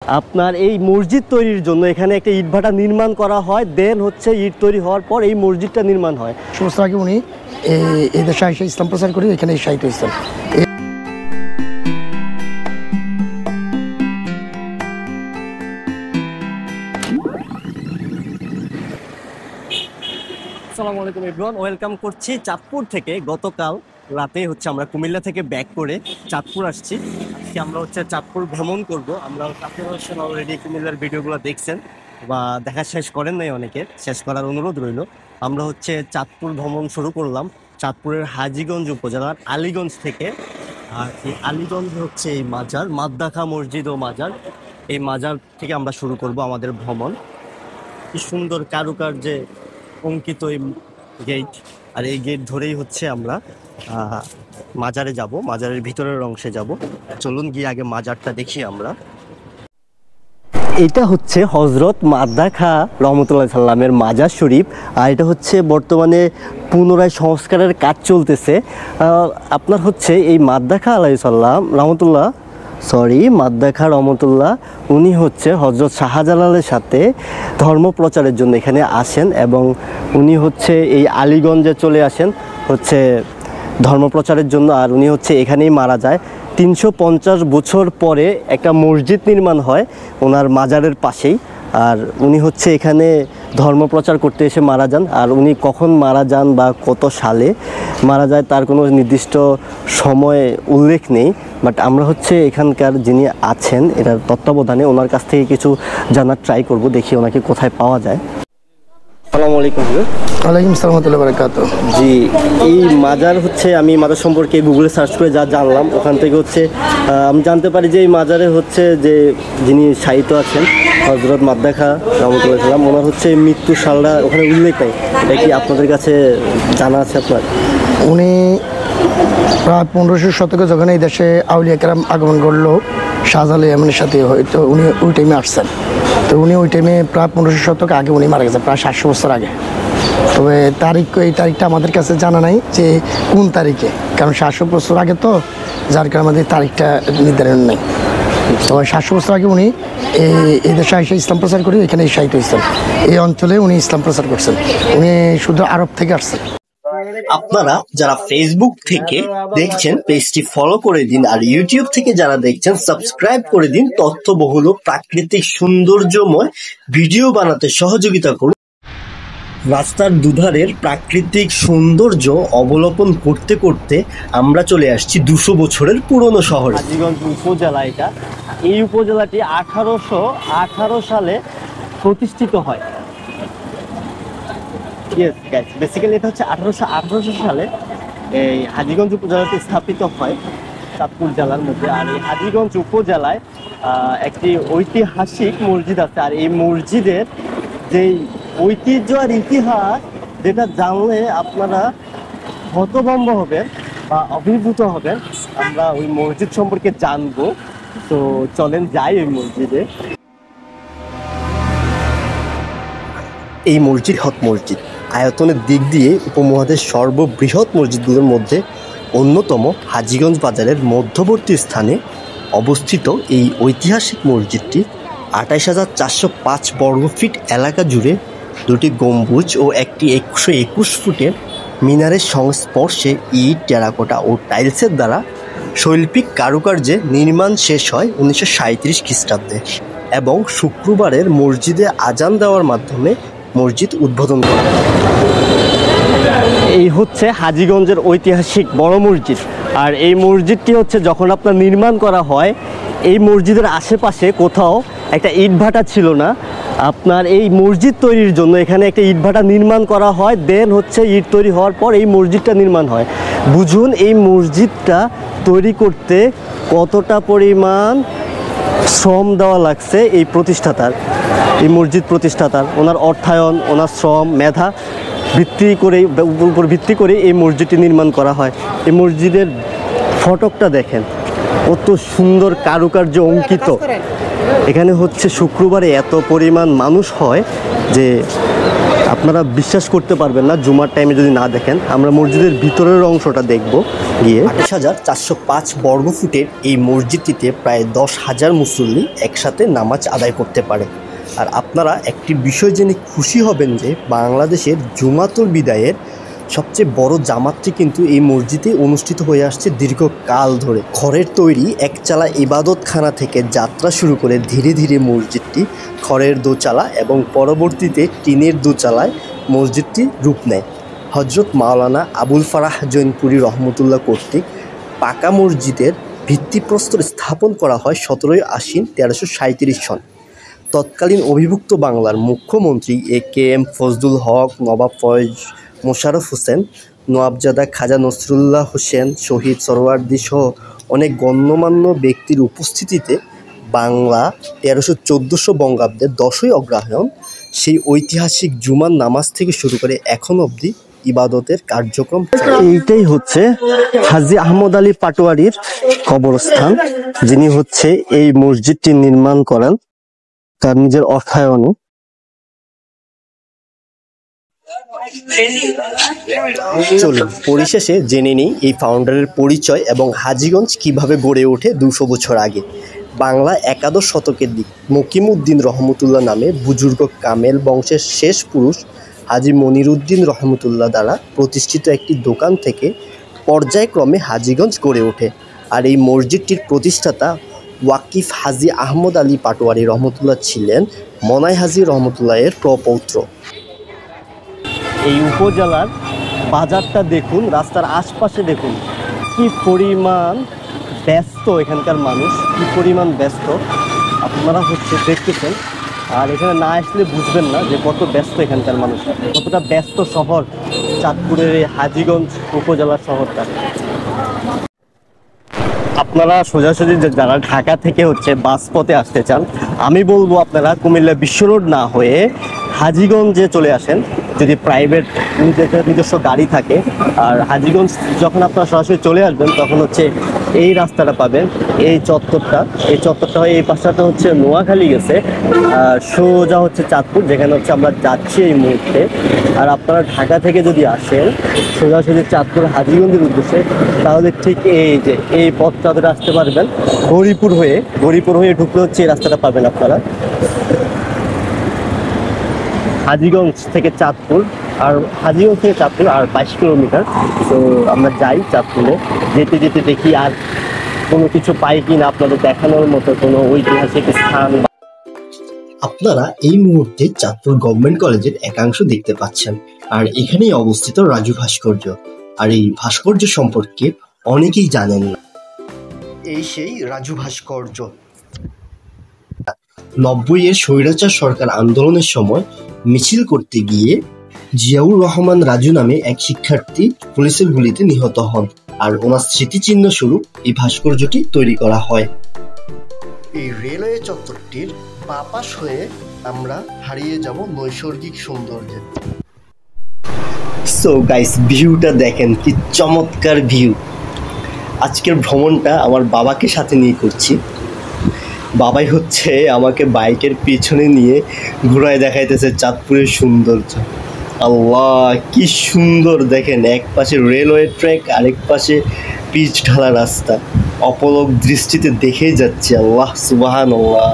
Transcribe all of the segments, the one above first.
আপনার এই মসজিদ তৈরির জন্য এখানে একটা ইটভাটা নির্মাণ করা হয়, দেন হচ্ছে ইট তৈরি হওয়ার পর এই মসজিদটা নির্মাণ হয়। সমস্ত আগে উনি এই দেশে এসে ইসলাম প্রচার করে এখানে শাহিদ হয়েছেন। আসসালামু আলাইকুম এভরিওয়ান, ওয়েলকাম করছি চাঁদপুর থেকে। গতকাল রাতে হচ্ছে আমরা কুমিল্লা থেকে ব্যাক করে চাঁদপুর আসছি। আজকে আমরা হচ্ছে চাঁদপুর ভ্রমণ করব। আমরা অলরেডি কুমিল্লার ভিডিওগুলো দেখছেন বা দেখা শেষ করেন নাই, অনেকে শেষ করার অনুরোধ রইল। আমরা হচ্ছে চাঁদপুর ভ্রমণ শুরু করলাম চাঁদপুরের হাজীগঞ্জ উপজেলার আলীগঞ্জ থেকে। আর এই আলীগঞ্জ হচ্ছে এই মাজার মাদ্দাখা মসজিদ ও মাজার, এই মাজার থেকে আমরা শুরু করব আমাদের ভ্রমণ। কি সুন্দর কারুকার্যে অঙ্কিত এই গেট, আর এই গেট ধরেই হচ্ছে আমরা মাজারে যাব, মাজারের ভিতরের অংশে যাব। চলুন গিয়ে আগে মাজারটা দেখি আমরা। এটা হচ্ছে হজরত মাদ্দাখা রহমতুল্লাহ সাল্লামের মাজার শরীফ, আর এটা হচ্ছে বর্তমানে পুনরায় সংস্কারের কাজ চলতেছে। আপনার হচ্ছে এই মাদ্দাখা আলাইহিসসালাম মাদ্দাখা রহমতুল্লাহ, উনি হচ্ছে হজরত শাহজালালের সাথে ধর্ম প্রচারের জন্য এখানে আসেন, এবং উনি হচ্ছে এই আলীগঞ্জে চলে আসেন হচ্ছে ধর্ম প্রচারের জন্য। আর উনি হচ্ছে এখানেই মারা যায়। 350 বছর পরে একটা মসজিদ নির্মাণ হয় ওনার মাজারের পাশেই। আর উনি হচ্ছে এখানে ধর্ম প্রচার করতে এসে মারা যান। আর উনি কখন মারা যান বা কত সালে মারা যায় তার কোনো নির্দিষ্ট সময় উল্লেখ নেই, বাট আমরা হচ্ছে এখানকার যিনি আছেন এটার তত্ত্বাবধানে ওনার কাছ থেকে কিছু জানার ট্রাই করব, দেখি ওনাকে কোথায় পাওয়া যায়। আসসালামু আলাইকুম। ওয়ালাইকুম আসসালাম ওয়া রাহমাতুল্লাহি ওয়া বারাকাতুহু। জি, এই মাজার হচ্ছে আমি মাজার সম্পর্কে গুগলে সার্চ করে যা জানলাম ওখান থেকে হচ্ছে আমি জানতে পারি যে এই মাজারে হচ্ছে যে যিনি শায়িত আছেন হজরত মাদ্দাখা রহমতুল্লাহ সাল্লাম, ওনার হচ্ছে মৃত্যু সালটা ওখানে উল্লেখ নেই। এটা কি আপনাদের কাছে জানা আছে আপনার? উনি প্রায় 1500 শতকে যখন এই দেশে আউলিয়া কেরাম আগমন করলো শাহজালাল ইয়ামানের সাথে, হয়তো উনি ওই টাইমে আসছেন। তো উনি ওই টাইমে প্রায় 1500 শতক আগে উনি মারা গেছেন, প্রায় 700 বছর আগে। তবে এই তারিখটা আমাদের কাছে জানা নাই যে কোন তারিখে, কারণ 700 বছর আগে তো, যার কারণে আমাদের তারিখটা নির্ধারণ নেই। তবে 700 বছর আগে উনি এই দেশে এসে ইসলাম প্রচার করে এখানে শাহিদ হয়েছেন। এই অঞ্চলে উনি ইসলাম প্রচার করছেন। উনি শুধু আরব থেকে আসছেন। আপনারা যারা ফেসবুক থেকে দেখছেন পেজটি ফলো করে দিন, আর ইউটিউব থেকে যারা দেখছেন সাবস্ক্রাইব করে দিন। তথ্যবহুল ও প্রাকৃতিক সৌন্দর্যময় ভিডিও বানাতে সহযোগিতা করুন। রাস্তার দুধারের প্রাকৃতিক সৌন্দর্য অবলোকন করতে করতে আমরা চলে আসছি 200 বছরের পুরনো শহর হাজীগঞ্জ উপজেলা। এই উপজেলাটি 1818 সালে প্রতিষ্ঠিত হয়। বেসিক্যালি এটা হচ্ছে 1818 সালে এই হাজীগঞ্জ উপজেলাটি স্থাপিত হয় চাঁদপুর জেলার মধ্যে। আর এই হাজীগঞ্জ উপজেলায় একটি ঐতিহাসিক মসজিদ আছে, আর এই মসজিদের যেই ঐতিহ্য আর ইতিহাস, যেটা জানলে আপনারা হতভম্ব হবেন বা অভিভূত হবেন। আমরা ওই মসজিদ সম্পর্কে জানবো, তো চলেন যাই ওই মসজিদে। এই মসজিদ আয়তনের দিক দিয়ে উপমহাদেশের সর্ববৃহৎ মসজিদগুলোর মধ্যে অন্যতম। হাজীগঞ্জ বাজারের মধ্যবর্তী স্থানে অবস্থিত এই ঐতিহাসিক মসজিদটি 28,405 বর্গফিট এলাকা জুড়ে দুটি গম্বুজ ও একটি 121 ফুটের মিনারের সংস্পর্শে ইট, টেরাকোটা ও টাইলসের দ্বারা শৈল্পিক কারুকার্যে নির্মাণ শেষ হয় 1937 খ্রিস্টাব্দে, এবং শুক্রবারের মসজিদে আজান দেওয়ার মাধ্যমে মসজিদ উদ্বোধন করা হয়। এই হচ্ছে হাজীগঞ্জের ঐতিহাসিক বড় মসজিদ। আর এই মসজিদটি হচ্ছে যখন আপনার নির্মাণ করা হয়, এই মসজিদের আশেপাশে কোথাও একটা ইটভাটা ছিল না। আপনার এই মসজিদ তৈরির জন্য এখানে একটা ইটভাটা নির্মাণ করা হয়, দেন হচ্ছে ইট তৈরি হওয়ার পর এই মসজিদটা নির্মাণ হয়। বুঝুন এই মসজিদটা তৈরি করতে কতটা পরিমাণ শ্রম দেওয়া লাগছে এই প্রতিষ্ঠাতার, এই মসজিদ প্রতিষ্ঠাতার। ওনার অর্থায়ন, ওনার শ্রম, মেধা উপর ভিত্তি করে এই মসজিদটি নির্মাণ করা হয়। এই মসজিদের ফটকটা দেখেন, কত সুন্দর কারুকার্য অঙ্কিত। এখানে হচ্ছে শুক্রবারে এত পরিমাণ মানুষ হয় যে আপনারা বিশ্বাস করতে পারবেন না জুমার টাইমে যদি না দেখেন। আমরা মসজিদের ভিতরের অংশটা দেখব গিয়ে। 28,405 বর্গফুটের এই মসজিদটিতে প্রায় 10,000 মুসল্লি একসাথে নামাজ আদায় করতে পারে। আর আপনারা একটি বিষয় জেনে খুশি হবেন যে বাংলাদেশের জুমাতুল বিদায়ের সবচেয়ে বড় জামাতটি কিন্তু এই মসজিদে অনুষ্ঠিত হয়ে আসছে দীর্ঘকাল ধরে। খড়ের তৈরি একচালা ইবাদতখানা থেকে যাত্রা শুরু করে ধীরে ধীরে মসজিদটি খড়ের দোচালা এবং পরবর্তীতে টিনের দোচালায় মসজিদটি রূপ নেয়। হজরত মাওলানা আবুল ফারাহ জৈনপুরী রহমতুল্লাহ কর্তৃক পাকা মসজিদের ভিত্তিপ্রস্তর স্থাপন করা হয় 17 আশ্বিন 1337 সন। তৎকালীন অবিভক্ত বাংলার মুখ্যমন্ত্রী AKM ফজলুল হক, নবাব ফয়েজ মোশাররফ হোসেন, নওয়াবজাদা খাজা নসরুল্লাহ হোসেন, শহীদ সরওয়ার্দী সহ অনেক গণ্যমান্য ব্যক্তির উপস্থিতিতে বাংলা 1300-1400 বঙ্গাব্দের 10ই অগ্রহায়ণ সেই ঐতিহাসিক জুমার নামাজ থেকে শুরু করে এখন অবধি ইবাদতের কার্যক্রম। এইটাই হচ্ছে হাজী আহমদ আলী পাটোয়ারির কবরস্থান, যিনি হচ্ছে এই মসজিদটি নির্মাণ করেন তার নিজের অর্থায়নে। চলুন পরিশেষে জেনে নিই এই ফাউন্ডারের পরিচয় এবং হাজীগঞ্জ কিভাবে গড়ে ওঠে 200 বছর আগে। বাংলা একাদশ শতকের দিক মকিমউদ্দিন রহমতুল্লাহ নামে বুজুর্গ কামেল বংশের শেষ পুরুষ হাজী মনিরউদ্দিন রহমতুল্লাহ দ্বারা প্রতিষ্ঠিত একটি দোকান থেকে পর্যায়ক্রমে হাজীগঞ্জ গড়ে ওঠে। আর এই মসজিদটির প্রতিষ্ঠাতা ওয়াকিফ হাজী আহমদ আলী পাটোয়ারি রহমতুল্লাহ ছিলেন মনাই হাজী রহমতুল্লাহের প্রপৌত্র। এই উপজেলার বাজারটা দেখুন, রাস্তার আশপাশে দেখুন কি পরিমাণ ব্যস্ত এখানকার মানুষ, কি পরিমাণ ব্যস্ত আপনারা হচ্ছে দেখতেছেন। আর এখানে না আসলে বুঝবেন না যে কত ব্যস্ত এখানকার মানুষ, কতটা ব্যস্ত শহর চাঁদপুরের এই হাজীগঞ্জ উপজেলার শহরটা। আপনারা সোজাসুজি যারা ঢাকা থেকে হচ্ছে বাস পথে আসতে চান, আমি বলবো আপনারা কুমিল্লা বিশ্ব রোড না হয়ে হাজীগঞ্জে চলে আসেন যদি প্রাইভেট নিজস্ব গাড়ি থাকে। আর হাজীগঞ্জ যখন আপনারা সরাসরি চলে আসবেন তখন হচ্ছে এই রাস্তাটা পাবেন, এই চত্বরটা হয়ে এই পাশটাতে হচ্ছে নোয়াখালী গেছে, সোজা হচ্ছে চাঁদপুর, যেখানে হচ্ছে আমরা যাচ্ছি এই মুহূর্তে। আর আপনারা ঢাকা থেকে যদি আসেন সোজাসুজি চাঁদপুর হাজীগঞ্জের উদ্দেশ্যে, তাহলে ঠিক এই যে এই পথটা ধরে আসতে পারবেন। গৌরীপুর হয়ে ঢুকলে হচ্ছে এই রাস্তাটা পাবেন আপনারা, হাজীগঞ্জ থেকে চাঁদপুর। আর হাজীগঞ্জ থেকে চাঁদপুর আর 22 কিলোমিটার। তো আমরা যাই চাঁদপুরে, যেতে যেতে দেখি আর কোনো কিছু পাই কিনা আপনাদের দেখানোর মতো কোনো ঐতিহাসিক স্থান। আপনারা এই মুহূর্তে চাঁদপুর গভর্নমেন্ট কলেজের একাংশ দেখতে পাচ্ছেন, আর এখানেই অবস্থিত রাজু ভাস্কর্য। আর এই ভাস্কর্য সম্পর্কে অনেকেই জানেন না। এই সেই রাজু ভাস্কর্য 90-এর স্বৈরাচার সরকার আন্দোলনের সময় মিছিল করতে গিয়ে জিয়াউর রহমান রাজু নামে এক শিক্ষার্থী পুলিশের গুলিতে নিহত হন। আর ওনার স্মৃতিচিহ্ন স্বরূপ এই ভাস্কর্যটি তৈরি করা হয়। এই রেলওয়ে চত্বরটির বাঁ পাশ হয়ে আমরা হারিয়ে যাব নৈসর্গিক সৌন্দর্যে। সো গাইস, ভিউটা দেখেন, কি চমৎকার ভিউ। আজকের ভ্রমণটা আমার বাবাকে সাথে নিয়ে করছি। বাবাই হচ্ছে আমাকে বাইকের পিছনে নিয়ে ঘোরায় দেখাইতেছে চাঁদপুরের সৌন্দর্য। আল্লাহ, কি সুন্দর দেখেন, এক পাশে রেলওয়ে ট্র্যাক, আরেক পাশে পিচ ঢালা রাস্তা। অপলক দৃষ্টিতে দেখেই যাচ্ছে। আল্লাহ সুবহানাল্লাহ।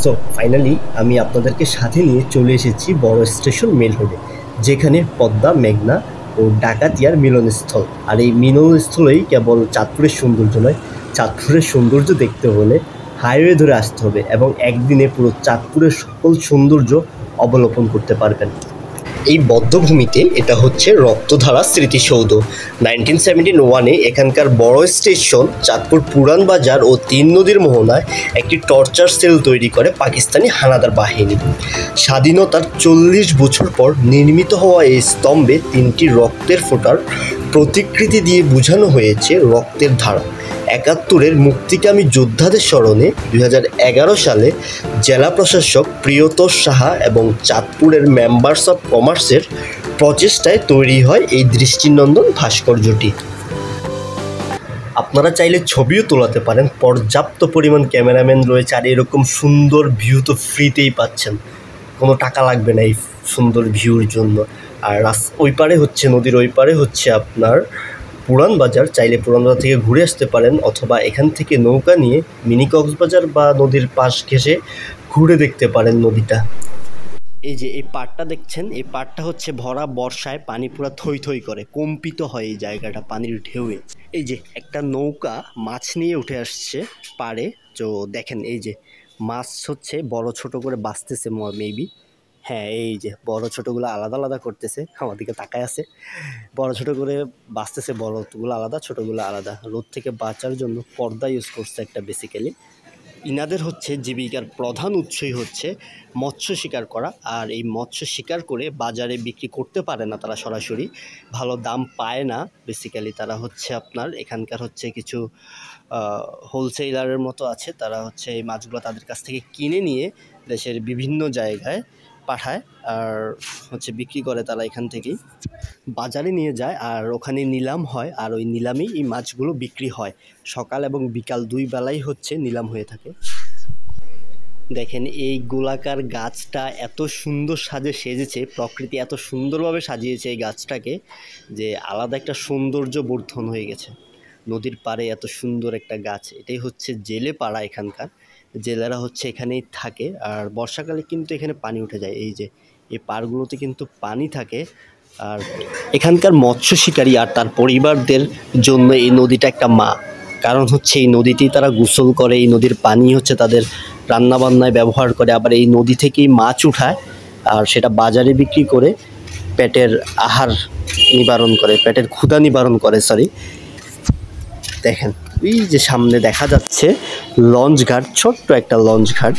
সো ফাইনালি আমি আপনাদেরকে সাথে নিয়ে চলে এসেছি বড় স্টেশন মেল রোডে, যেখানে পদ্মা, মেঘনা ও ডাকাতিয়ার মিলনস্থল। আর এই মিলনস্থলেই কেবল চাঁদপুরের সৌন্দর্য নয়, চাঁদপুরের সৌন্দর্য দেখতে হলে হাইওয়ে ধরে আসতে হবে এবং একদিনে পুরো চাঁদপুরের সকল সৌন্দর্য অবলোকন করতে পারবেন। এই বদ্ধভূমিতে এটা হচ্ছে রক্তধারা স্মৃতিসৌধ। 1971-এ এখানকার বড় স্টেশন চাঁদপুর পুরান বাজার ও 3 নদীর মোহনায় একটি টর্চার সেল তৈরি করে পাকিস্তানি হানাদার বাহিনী। স্বাধীনতার 40 বছর পর নির্মিত হওয়া এই স্তম্ভে 3টি রক্তের ফোঁটার প্রতিকৃতি দিয়ে বোঝানো হয়েছে রক্তের ধারা। 71-এর মুক্তিকামী যোদ্ধাদের স্মরণে 2011 সালে জেলা প্রশাসক প্রিয়তোষ সাহা এবং চাঁদপুরের মেম্বার্স অফ কমার্সের প্রচেষ্টায় তৈরি হয় এই দৃষ্টিনন্দন ভাস্কর্যটি। আপনারা চাইলে ছবিও তোলাতে পারেন, পর্যাপ্ত পরিমাণ ক্যামেরাম্যান রয়েছে, আর এরকম সুন্দর ভিউ তো ফ্রিতেই পাচ্ছেন, কোনো টাকা লাগবে না এই সুন্দর ভিউর জন্য। আর ওই পারে হচ্ছে নদীর ওই পারে হচ্ছে আপনার পুরান বাজার, চাইলে পুরান বাজার থেকে ঘুরে আসতে পারেন, অথবা এখান থেকে নৌকা নিয়ে মিনি কক্সবাজার বা নদীর পাশ ঘেঁষে ঘুরে দেখতে পারেন নদীটা। এই যে এই পাড়টা দেখছেন, এই পাড়টা হচ্ছে ভরা বর্ষায় পানি পুরা থই থই করে, কম্পিত হয় এই জায়গাটা পানির ঢেউয়ে। এই যে একটা নৌকা মাছ নিয়ে উঠে আসছে পাড়ে, তো দেখেন এই যে মাছ হচ্ছে বড় ছোট করে বাঁচতেছে মেবি, হ্যাঁ এই যে বড় ছোটোগুলো আলাদা আলাদা করতেছে, আমার দিকে তাকায় আছে, বড় ছোট করে বাঁচতেছে, বড়গুলো আলাদা ছোটোগুলো আলাদা। রোদ থেকে বাঁচার জন্য পর্দা ইউজ করছে একটা বেসিক্যালি। ইনাদের হচ্ছে জীবিকার প্রধান উৎসই হচ্ছে মৎস্য শিকার করা, আর এই মৎস্য শিকার করে বাজারে বিক্রি করতে পারে না তারা, সরাসরি ভালো দাম পায় না বেসিক্যালি। তারা হচ্ছে আপনার এখানকার হচ্ছে কিছু হোলসেলারের মতো আছে, তারা হচ্ছে এই মাছগুলো তাদের কাছ থেকে কিনে নিয়ে দেশের বিভিন্ন জায়গায় পাঠায় আর হচ্ছে বিক্রি করে, তারা এখান থেকেই বাজারে নিয়ে যায় আর ওখানে নিলাম হয়, আর ওই নিলামেই এই মাছগুলো বিক্রি হয়। সকাল এবং বিকাল দুই বেলাই হচ্ছে নিলাম হয়ে থাকে। দেখেন এই গোলাকার গাছটা এত সুন্দর সাজে সেজেছে, প্রকৃতি এত সুন্দরভাবে সাজিয়েছে এই গাছটাকে যে আলাদা একটা সৌন্দর্য বর্ধন হয়ে গেছে। নদীর পাড়ে এত সুন্দর একটা গাছ, এটাই হচ্ছে জেলে পাড়া এখানকার, জেলেরা হচ্ছে এখানেই থাকে। আর বর্ষাকালে কিন্তু এখানে পানি উঠে যায়, এই যে এই পাড়গুলোতে কিন্তু পানি থাকে। আর এখানকার মৎস্য শিকারী আর তার পরিবারদের জন্য এই নদীটা একটা মা, কারণ হচ্ছে এই নদীতেই তারা গোসল করে, এই নদীর পানি হচ্ছে তাদের রান্নাবান্নায় ব্যবহার করে, আবার এই নদী থেকেই মাছ উঠায় আর সেটা বাজারে বিক্রি করে পেটের আহার নিবারণ করে, পেটের ক্ষুধা নিবারণ করে। দেখেন এই যে সামনে দেখা যাচ্ছে লঞ্চ ঘাট, ছোট্ট একটা লঞ্চ ঘাট।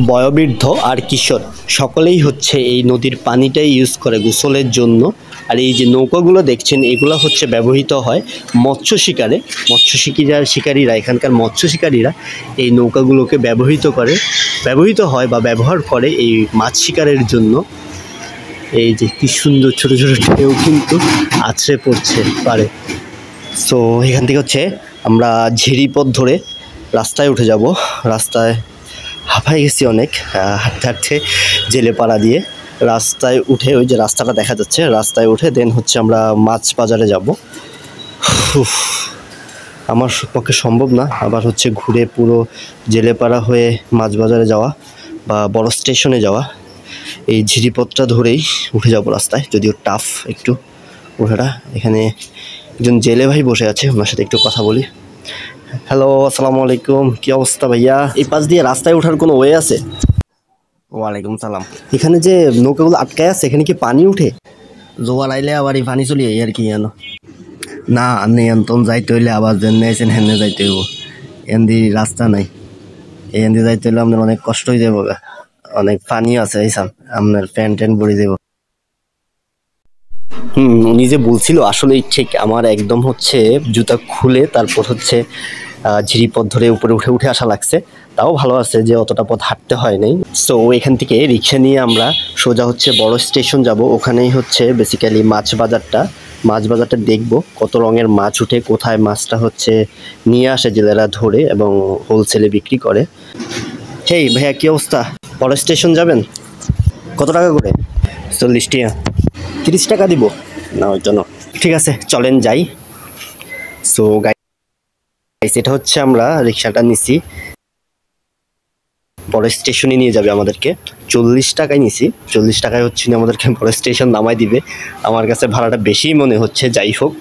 বয়োবৃদ্ধ আর কিশোর সকলেই হচ্ছে এই নদীর পানিটাই ইউজ করে গোসলের জন্য। আর এই যে নৌকাগুলো দেখছেন এগুলো হচ্ছে ব্যবহৃত হয় মৎস্য শিকারে, শিকারীরা এখানকার মৎস্য শিকারীরা এই নৌকাগুলোকে ব্যবহৃত হয় বা ব্যবহার করে এই মাছ শিকারের জন্য। এই যে কি সুন্দর ছোট ছোট ঢেউ কিন্তু আছড়ে পড়ছে পারে। সো এখান থেকে হচ্ছে আমরা ঝিরিপথ ধরে রাস্তায় উঠে যাব। রাস্তায় হাঁপাই গেছি অনেক হাঁটতে হাঁটতে জেলেপাড়া দিয়ে। রাস্তায় উঠে ওই যে রাস্তাটা দেখা যাচ্ছে, রাস্তায় উঠে দেন হচ্ছে আমরা মাছ বাজারে যাব। আমার পক্ষে সম্ভব না আবার হচ্ছে ঘুরে পুরো জেলেপাড়া হয়ে মাছ বাজারে যাওয়া বা বড় স্টেশনে যাওয়া। এই ঝিরিপথটা ধরেই উঠে যাব রাস্তায়, যদিও টাফ একটু ওঠাটা। এখানে একজন জেলে ভাই বসে আছে, ওনার সাথে একটু কথা বলি। হ্যালো, আসসালামু আলাইকুম, কি অবস্থা ভাইয়া? এই পাশ দিয়ে রাস্তায় ওঠার কোনো ওয়ে আছে? ওয়ালাইকুম সালাম। এখানে যে নৌকাগুলো আটকায় আছে এখানে কি পানি উঠে? জোয়ার আইলে আবার এই পানি চলি আর কি জানো না, নিয়ন্ত্রণ যাইতে হইলে আবার যেন আইছেন হেনে যাইতে হইব, এন্দি রাস্তা নাই, এন্দি যাইতে হইলে আপনার অনেক কষ্ট হয়ে যাবো, অনেক পানিও আছে এইসব, আপনার প্যান্ট ভরে যাবো। উনি যে বলছিল আসলেই ঠিক, আমার একদম হচ্ছে জুতা খুলে তারপর হচ্ছে ঝিরিপথ ধরে উপরে উঠে আসা লাগছে। তাও ভালো আছে যে অতটা পথ হাঁটতে হয় নাই। সো এখান থেকে রিক্সা নিয়ে আমরা সোজা হচ্ছে বড় স্টেশন যাব। ওখানেই হচ্ছে বেসিক্যালি মাছ বাজারটা দেখবো কত রঙের মাছ উঠে, কোথায় মাছটা হচ্ছে নিয়ে আসে জেলেরা ধরে এবং হোলসেলে বিক্রি করে। হেই ভাইয়া, কি অবস্থা? বড় স্টেশন যাবেন? কত টাকা করে? 40 টাকা। 30 টাকা দিব না? ওই জন্য ঠিক আছে, চলেন যাই। সো গাইস, এটা হচ্ছে আমরা রিক্সাটা নিছি, বড় স্টেশনে নিয়ে যাবে আমাদেরকে। 40 টাকায় নিছি, 40 টাকায় হচ্ছে আমাদেরকে বড় স্টেশন নামাই দিবে। আমার কাছে ভাড়াটা বেশি মনে হচ্ছে, যাই হোক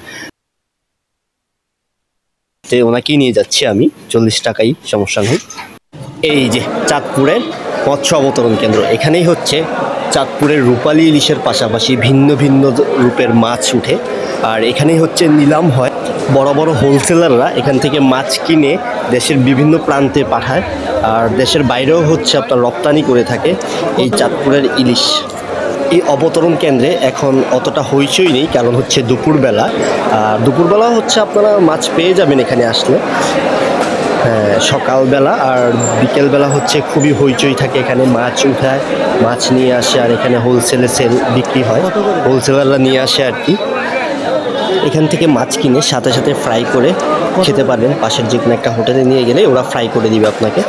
ওনাকেই নিয়ে যাচ্ছি আমি, 40 টাকাই সমস্যা নেই। এই যে চাঁদপুরের মৎস্য অবতরণ কেন্দ্র, এখানেই হচ্ছে চাঁদপুরের রূপালী ইলিশের পাশাপাশি ভিন্ন ভিন্ন রূপের মাছ উঠে, আর এখানেই হচ্ছে নিলাম হয়। বড় বড় হোলসেলাররা এখান থেকে মাছ কিনে দেশের বিভিন্ন প্রান্তে পাঠায়, আর দেশের বাইরেও হচ্ছে আপনার রপ্তানি করে থাকে এই চাঁদপুরের ইলিশ। এই অবতরণ কেন্দ্রে এখন অতটা হইচই নেই, কারণ হচ্ছে দুপুরবেলা হচ্ছে আপনারা মাছ পেয়ে যাবেন এখানে আসলে। সকালবেলা আর বিকেলবেলা হচ্ছে খুবই হইচই থাকে, এখানে মাছ উঠায়, মাছ নিয়ে আসে, আর এখানে হোলসেলে বিক্রি হয়, হোলসেলাররা নিয়ে আসে আর কি। এখান থেকে মাছ কিনে সাথে সাথে ফ্রাই করে খেতে পারবেন। পাশের যে কোনো একটা হোটেলে নিয়ে গেলে ওরা ফ্রাই করে দিবে আপনাকে।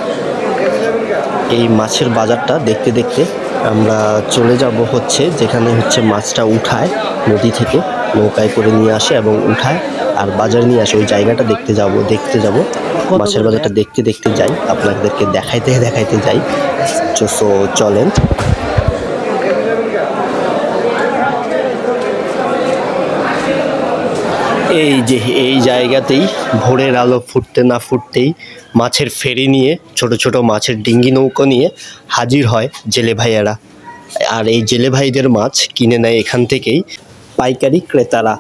এই মাছের বাজারটা দেখতে দেখতে আমরা চলে যাব হচ্ছে যেখানে হচ্ছে মাছটা উঠায় নদী থেকে, নৌকায় করে নিয়ে আসে এবং উঠায় আর বাজারে নিয়ে আসে। ওই জায়গাটা দেখতে যাব মাছের বাজারটা দেখতে দেখতে যাই, আপনাদেরকে দেখাইতে যাই। সো চলেন। এই যে এই জায়গাতেই ভোরের আলো ফুটতে না ফুটতেই মাছের ফেরি নিয়ে, ছোট ছোট মাছের ডিঙ্গি নৌকো নিয়ে হাজির হয় জেলে ভাইয়ারা। আর এই জেলে ভাইদের মাছ কিনে নেয় এখান থেকেই পাইকারি ক্রেতারা।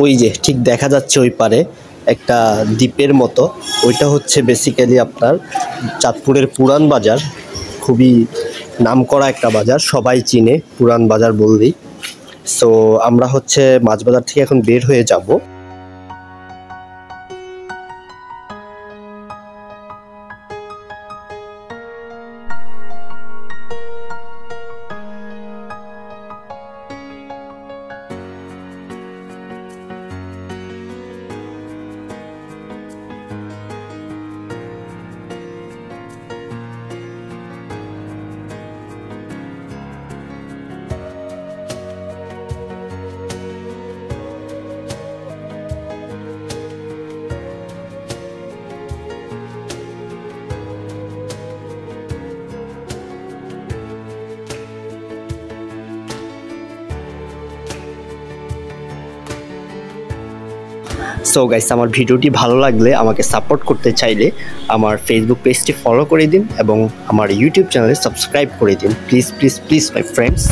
ওই যে ঠিক দেখা যাচ্ছে ওই পারে একটা দ্বীপের মতো, ওইটা হচ্ছে বেসিক্যালি আপনার চাঁদপুরের পুরান বাজার। খুবই নামকরা একটা বাজার, সবাই চিনে পুরান বাজার বললেই। সো আমরা হচ্ছে মাছ বাজার থেকে এখন বের হয়ে যাব। সো গাইস, আমার ভিডিওটি ভালো লাগলে, আমাকে সাপোর্ট করতে চাইলে আমার ফেসবুক পেজটি ফলো করে দিন এবং আমার ইউটিউব চ্যানেলে সাবস্ক্রাইব করে দিন। Please please please my friends.